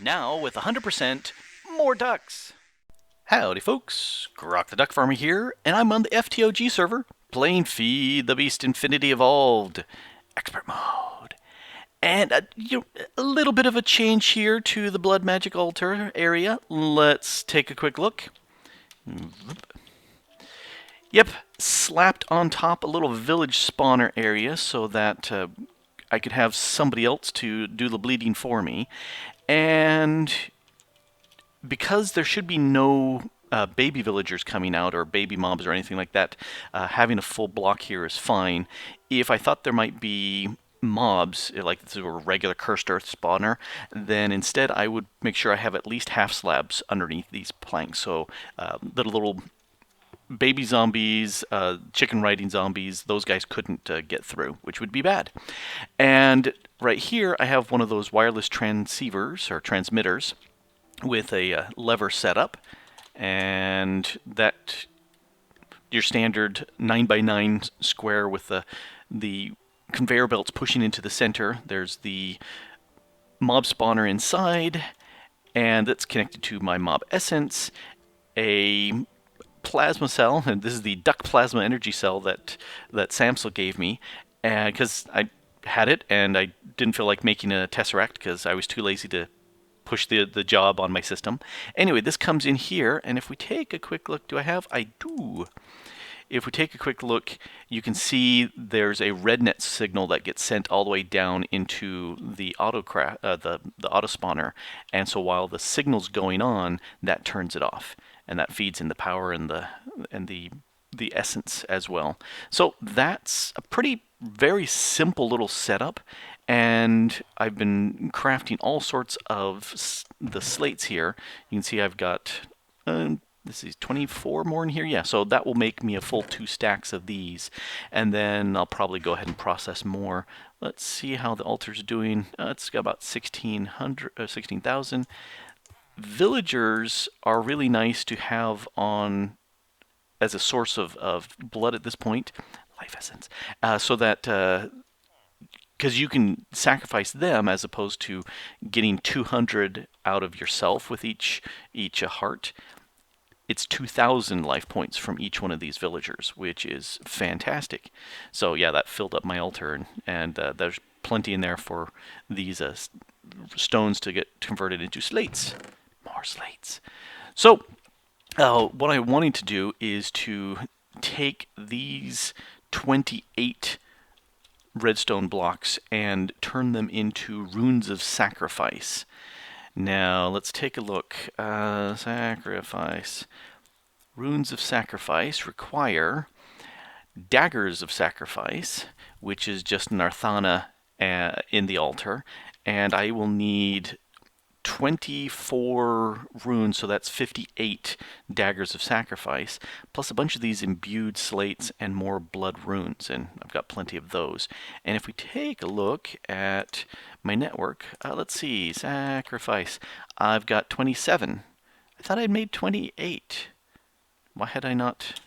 Now with 100% more ducks. Howdy folks, Grok the DuckFarmer here, and I'm on the FTOG server playing Feed the Beast Infinity Evolved Expert Mode. And a little bit of a change here to the Blood Magic Altar area. Let's take a quick look. Yep, slapped on top a little village spawner area so that I could have somebody else to do the bleeding for me. And because there should be no baby villagers coming out or baby mobs or anything like that, having a full block here is fine. If I thought there might be mobs, like this is a regular cursed earth spawner, then instead I would make sure I have at least half slabs underneath these planks. So the little baby zombies, chicken riding zombies, those guys couldn't get through, which would be bad. And right here I have one of those wireless transceivers or transmitters with a lever setup, and that your standard 9x9 square with the conveyor belts pushing into the center. There's the mob spawner inside, and that's connected to my mob essence, a plasma cell, and this is the duck plasma energy cell that Samsel gave me, because I had it and I didn't feel like making a tesseract because I was too lazy to push the job on my system. Anyway, this comes in here, and if we take a quick look, I do. If we take a quick look, you can see there's a rednet signal that gets sent all the way down into the auto spawner, and so while the signal's going on, that turns it off, and that feeds in the power and the essence as well. So that's a very simple little setup, and I've been crafting all sorts of the slates here. You can see I've got this is 24 more in here. Yeah, so that will make me a full 2 stacks of these, and then I'll probably go ahead and process more. Let's see how the altar's doing. It's got about 16,000. Villagers are really nice to have on as a source of blood at this point, life essence, so that because you can sacrifice them as opposed to getting 200 out of yourself with each heart. It's 2,000 life points from each one of these villagers, which is fantastic. So yeah, that filled up my altar, and there's plenty in there for these stones to get converted into slates. More slates. So what I'm wanting to do is to take these 28 redstone blocks and turn them into runes of sacrifice. Now let's take a look. Sacrifice. Runes of sacrifice require daggers of sacrifice, which is just an Arthana in the altar, and I will need 24 runes, so that's 58 daggers of sacrifice, plus a bunch of these imbued slates and more blood runes, and I've got plenty of those. And if we take a look at my network, let's see, sacrifice, I've got 27. I thought I'd made 28. Why had I not?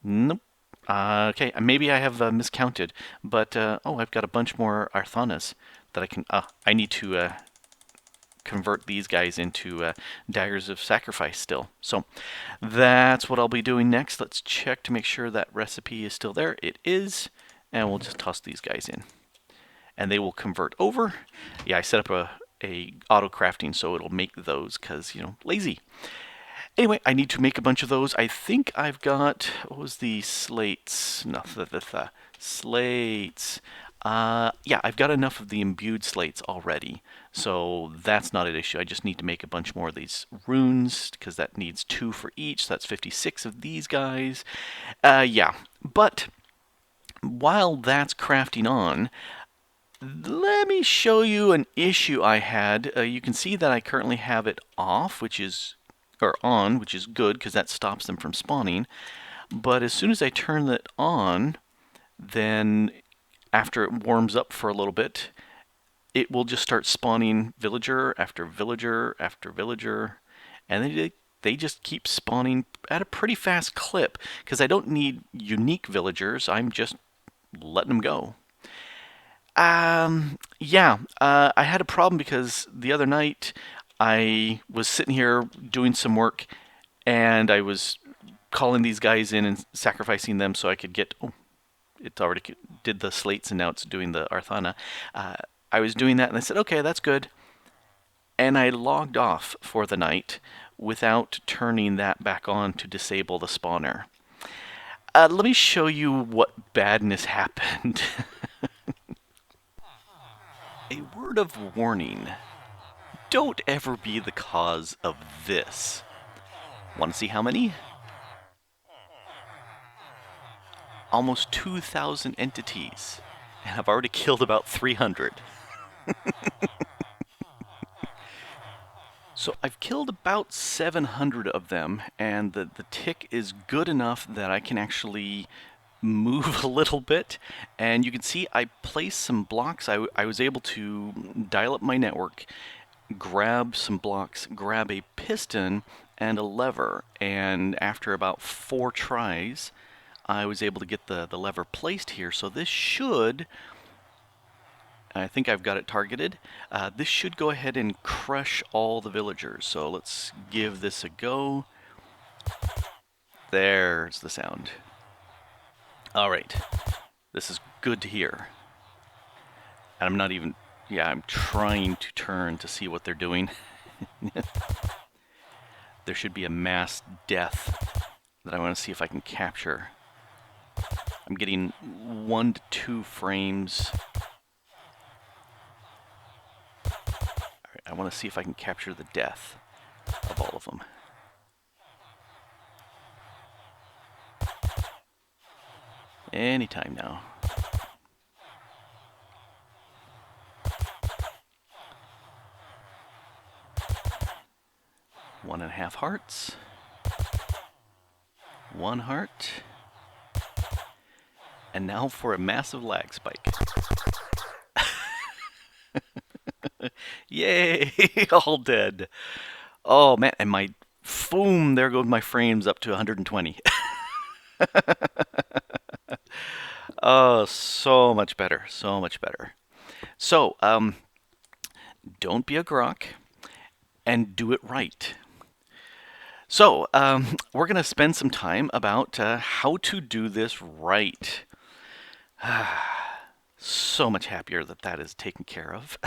Nope. Okay, maybe I have miscounted, but oh, I've got a bunch more Arthanas that I can. I need to convert these guys into daggers of sacrifice still. So that's what I'll be doing next. Let's check to make sure that recipe is still there. It is, and we'll just toss these guys in, and they will convert over. Yeah, I set up a auto crafting so it'll make those because lazy. Anyway, I need to make a bunch of those. I think I've got, what was the slates? No, the slates. Yeah, I've got enough of the imbued slates already, so that's not an issue. I just need to make a bunch more of these runes, because that needs 2 for each, so that's 56 of these guys. Yeah, but while that's crafting on, let me show you an issue I had. You can see that I currently have it off, which is on, which is good because that stops them from spawning. But as soon as I turn it on, then after it warms up for a little bit, it will just start spawning villager after villager after villager, and they just keep spawning at a pretty fast clip because I don't need unique villagers. I'm just letting them go. Yeah, I had a problem because the other night I was sitting here doing some work and I was calling these guys in and sacrificing them so I could get. Oh, it already did the slates and now it's doing the Arthana. Uh, I was doing that and I said, okay, that's good. And I logged off for the night without turning that back on to disable the spawner. Let me show you what badness happened. A word of warning. Don't ever be the cause of this. Want to see how many? Almost 2,000 entities. And I've already killed about 300. So I've killed about 700 of them, and the tick is good enough that I can actually move a little bit. And you can see I placed some blocks. I was able to dial up my network, grab some blocks, grab a piston and a lever, and after about 4 tries, I was able to get the lever placed here. So this should, I think I've got it targeted. This should go ahead and crush all the villagers. So let's give this a go. There's the sound. All right, this is good to hear. And I'm not even, yeah, I'm trying to turn to see what they're doing. There should be a mass death that I want to see if I can capture. I'm getting 1 to 2 frames. Alright, I want to see if I can capture the death of all of them. Anytime now. One and a half hearts. 1 heart. And now for a massive lag spike. Yay! All dead. Oh man, and my boom, there goes my frames up to 120. Oh, so much better, so much better. So, don't be a Grok and do it right. So, we're going to spend some time about how to do this right. So much happier that that is taken care of.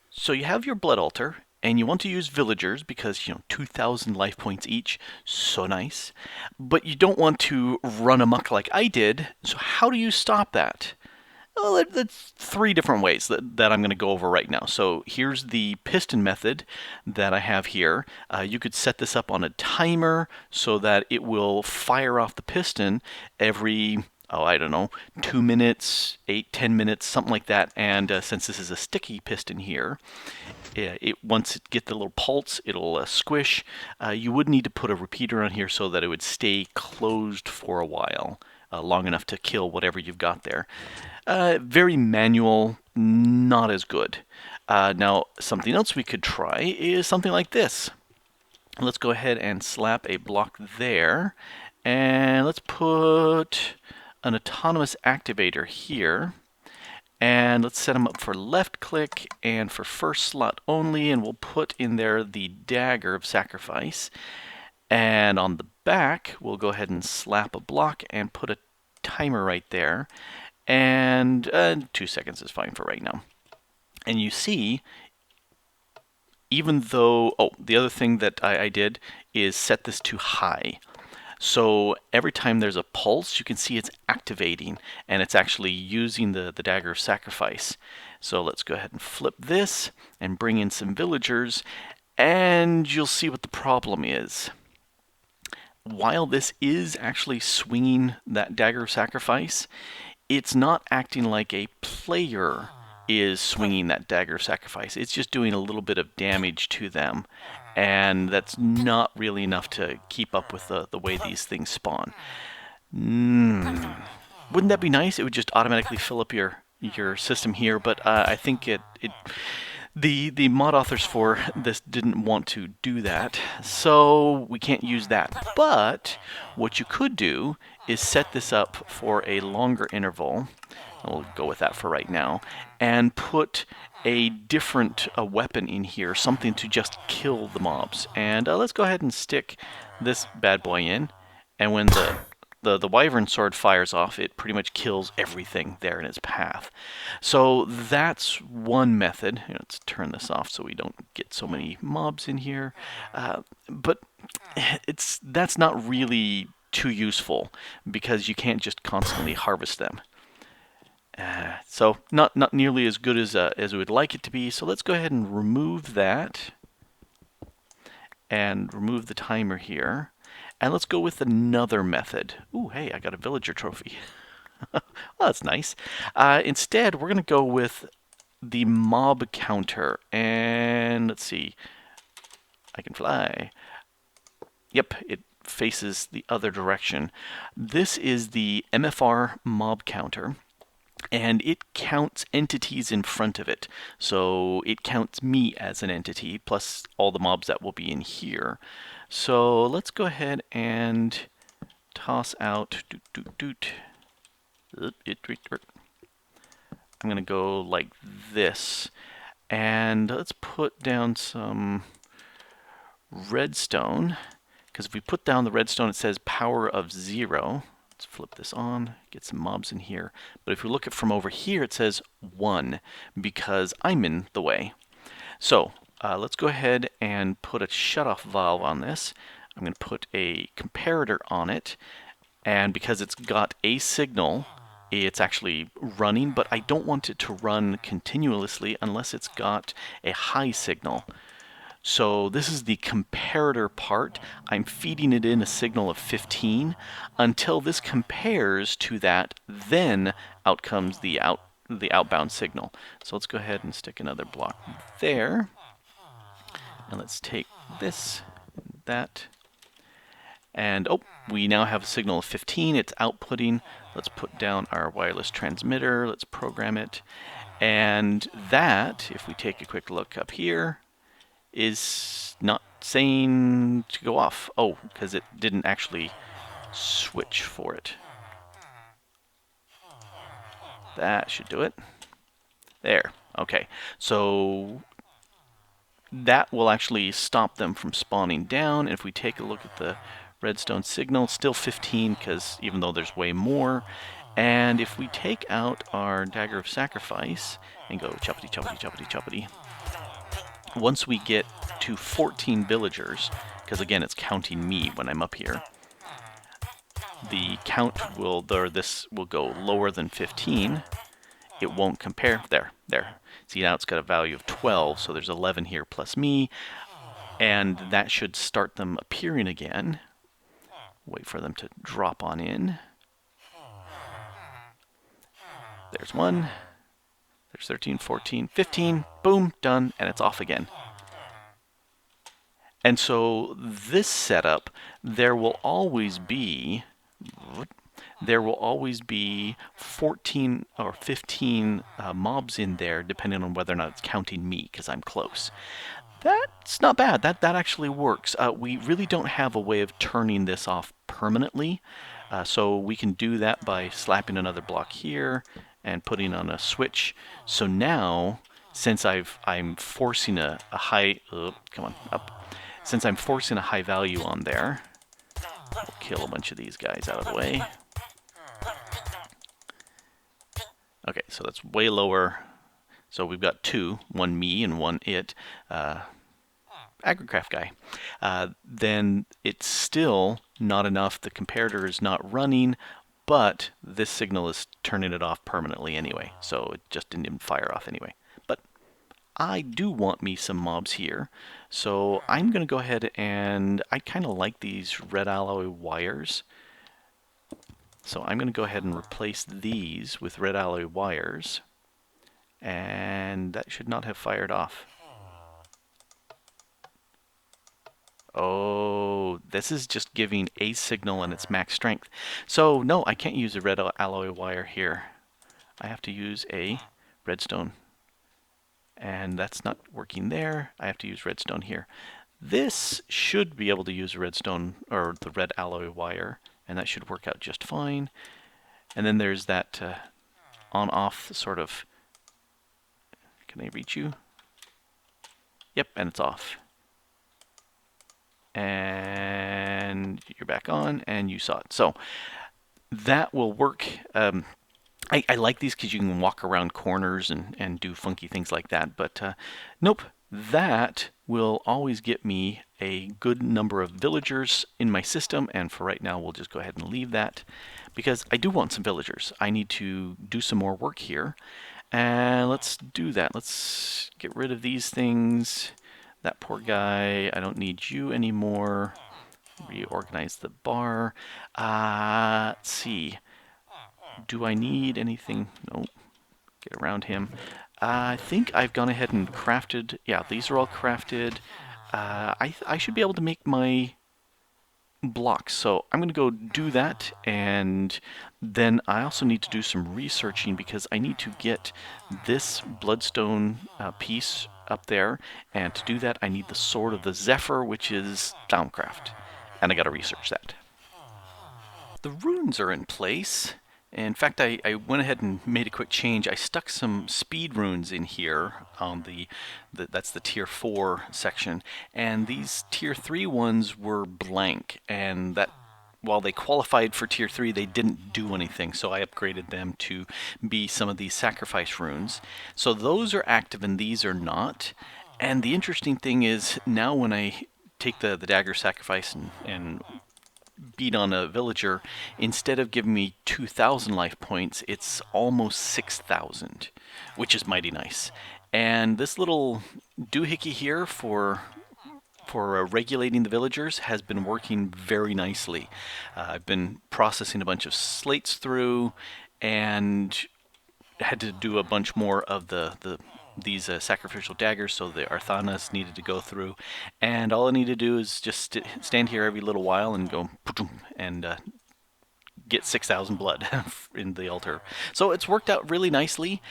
So you have your blood altar, and you want to use villagers because, 2,000 life points each, so nice. But you don't want to run amok like I did, so how do you stop that? Well, that's 3 different ways that I'm going to go over right now. So here's the piston method that I have here. You could set this up on a timer so that it will fire off the piston every, I don't know, 2 minutes, 8, 10 minutes, something like that. And since this is a sticky piston here, once it gets the little pulse, it'll squish. You would need to put a repeater on here so that it would stay closed for a while, long enough to kill whatever you've got there. Very manual, not as good. Now, something else we could try is something like this. Let's go ahead and slap a block there, and let's put an autonomous activator here. And let's set them up for left click and for first slot only, and we'll put in there the dagger of sacrifice. And on the back, we'll go ahead and slap a block and put a timer right there. And 2 seconds is fine for right now. And you see, even though, the other thing that I did is set this to high. So every time there's a pulse, you can see it's activating, and it's actually using the dagger of sacrifice. So let's go ahead and flip this and bring in some villagers, and you'll see what the problem is. While this is actually swinging that dagger of sacrifice, it's not acting like a player is swinging that dagger of sacrifice. It's just doing a little bit of damage to them, and that's not really enough to keep up with the way these things spawn. Wouldn't that be nice? It would just automatically fill up your system here, but I think The mod authors for this didn't want to do that, so we can't use that. But what you could do is set this up for a longer interval. We'll go with that for right now, and put a different weapon in here, something to just kill the mobs. And let's go ahead and stick this bad boy in, and when the wyvern sword fires off, it pretty much kills everything there in its path. So that's one method. Let's turn this off so we don't get so many mobs in here. But that's not really too useful because you can't just constantly harvest them. So not nearly as good as we would like it to be. So let's go ahead and remove that and remove the timer here. And let's go with another method. Ooh, hey, I got a villager trophy. Well, that's nice. Instead, we're going to go with the mob counter. And let's see. I can fly. Yep, it faces the other direction. This is the MFR mob counter. And it counts entities in front of it. So it counts me as an entity, plus all the mobs that will be in here. So let's go ahead and toss out... I'm going to go like this. And let's put down some redstone. Because if we put down the redstone, it says power of 0. Let's flip this on, get some mobs in here. But if we look at from over here, it says 1 because I'm in the way. So let's go ahead and put a shutoff valve on this. I'm going to put a comparator on it. And because it's got a signal, it's actually running, but I don't want it to run continuously unless it's got a high signal. So this is the comparator part. I'm feeding it in a signal of 15 until this compares to that. Then out comes the outbound signal. So let's go ahead and stick another block there. And let's take this, that. And oh, we now have a signal of 15. It's outputting. Let's put down our wireless transmitter. Let's program it. And that, if we take a quick look up here, is not saying to go off. Oh, because it didn't actually switch for it. That should do it. There. Okay. So that will actually stop them from spawning down. And if we take a look at the redstone signal, still 15 because even though there's way more. And if we take out our dagger of sacrifice and go choppity choppity choppity choppity, once we get to 14 villagers, because again it's counting me when I'm up here, the count will, this will go lower than 15. It won't compare. There. See, now it's got a value of 12, so there's 11 here plus me, and that should start them appearing again. Wait for them to drop on in. There's one. There's 13, 14, 15. Boom, done, and it's off again. And so this setup, there will always be 14 or 15 mobs in there, depending on whether or not it's counting me, because I'm close. That's not bad. That actually works. We really don't have a way of turning this off permanently, so we can do that by slapping another block here and putting on a switch. So now, since I'm forcing a high, come on, up. Since I'm forcing a high value on there, we'll kill a bunch of these guys out of the way. Okay, so that's way lower. So we've got 2, one me and one it, agricraft guy. Then it's still not enough. The comparator is not running, but this signal is turning it off permanently anyway. So it just didn't even fire off anyway. But I do want me some mobs here. So I'm going to go ahead and I kind of like these red alloy wires. So I'm going to go ahead and replace these with red alloy wires. And that should not have fired off. Oh, this is just giving a signal and its max strength. So no, I can't use a red alloy wire here. I have to use a redstone. And that's not working there. I have to use redstone here. This should be able to use redstone, or the red alloy wire, and that should work out just fine. And then there's that on-off sort of... Can I reach you? Yep, and it's off. And you're back on, and you saw it. So that will work. I like these because you can walk around corners and do funky things like that. But nope, that will always get me a good number of villagers in my system. And for right now, we'll just go ahead and leave that because I do want some villagers. I need to do some more work here. And let's do that. Let's get rid of these things. That poor guy, I don't need you anymore. Reorganize the bar. Let's see. Do I need anything? No. Get around him. I think I've gone ahead and crafted. Yeah, these are all crafted. I should be able to make my blocks. So I'm going to go do that, and then I also need to do some researching because I need to get this bloodstone piece up there, and to do that I need the Sword of the Zephyr, which is Thaumcraft, and I got to research that. The runes are in place. In fact, I went ahead and made a quick change. I stuck some speed runes in here on that's the tier 4 section, and these tier 3 ones were blank, and that while they qualified for tier 3, they didn't do anything, so I upgraded them to be some of these sacrifice runes. So those are active and these are not. And the interesting thing is now when I take the dagger sacrifice and beat on a villager, instead of giving me 2,000 life points, it's almost 6,000, which is mighty nice. And this little doohickey here for regulating the villagers has been working very nicely. I've been processing a bunch of slates through and had to do a bunch more of these sacrificial daggers, so the Arthanas needed to go through, and all I need to do is just stand here every little while and go and get 6,000 blood in the altar. So it's worked out really nicely.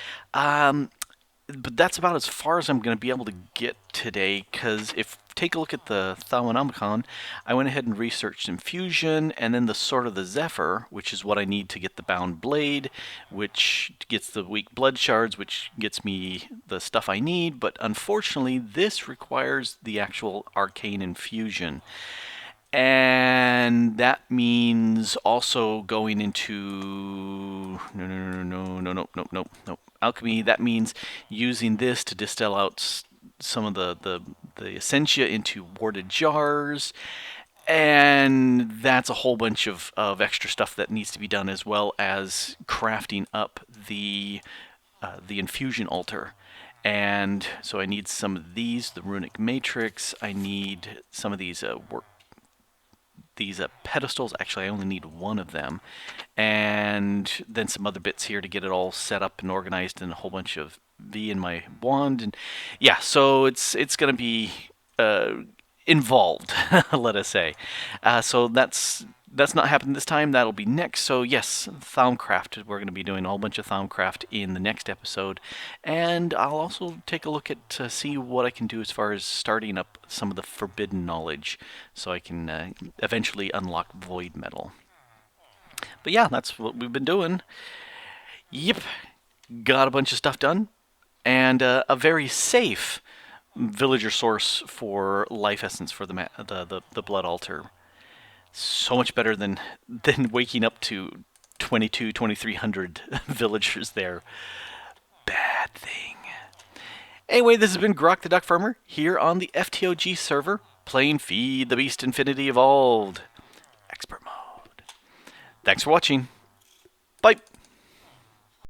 But that's about as far as I'm going to be able to get today, because if take a look at the Thaumonomicon, I went ahead and researched Infusion, and then the Sword of the Zephyr, which is what I need to get the Bound Blade, which gets the weak blood shards, which gets me the stuff I need, but unfortunately this requires the actual Arcane Infusion. And that means also going into no alchemy. That means using this to distill out some of the essentia into warded jars, and that's a whole bunch of extra stuff that needs to be done, as well as crafting up the infusion altar. And so I need some of these, the runic matrix. I need some of these pedestals. Actually, I only need one of them, and then some other bits here to get it all set up and organized, and a whole bunch of V in my wand. And yeah, so it's going to be involved, let us say. So that's not happening this time. That'll be next. So yes, Thaumcraft. We're going to be doing a whole bunch of Thaumcraft in the next episode, and I'll also take a look at to see what I can do as far as starting up some of the forbidden knowledge, so I can eventually unlock void metal. But yeah, that's what we've been doing. Yep, got a bunch of stuff done, and a very safe villager source for life essence for the blood altar. So much better than waking up to 2,300 villagers there. Bad thing. Anyway, this has been Grok the DuckFarmer here on the FTOG server, playing Feed the Beast Infinity Evolved. Expert mode. Thanks for watching. Bye.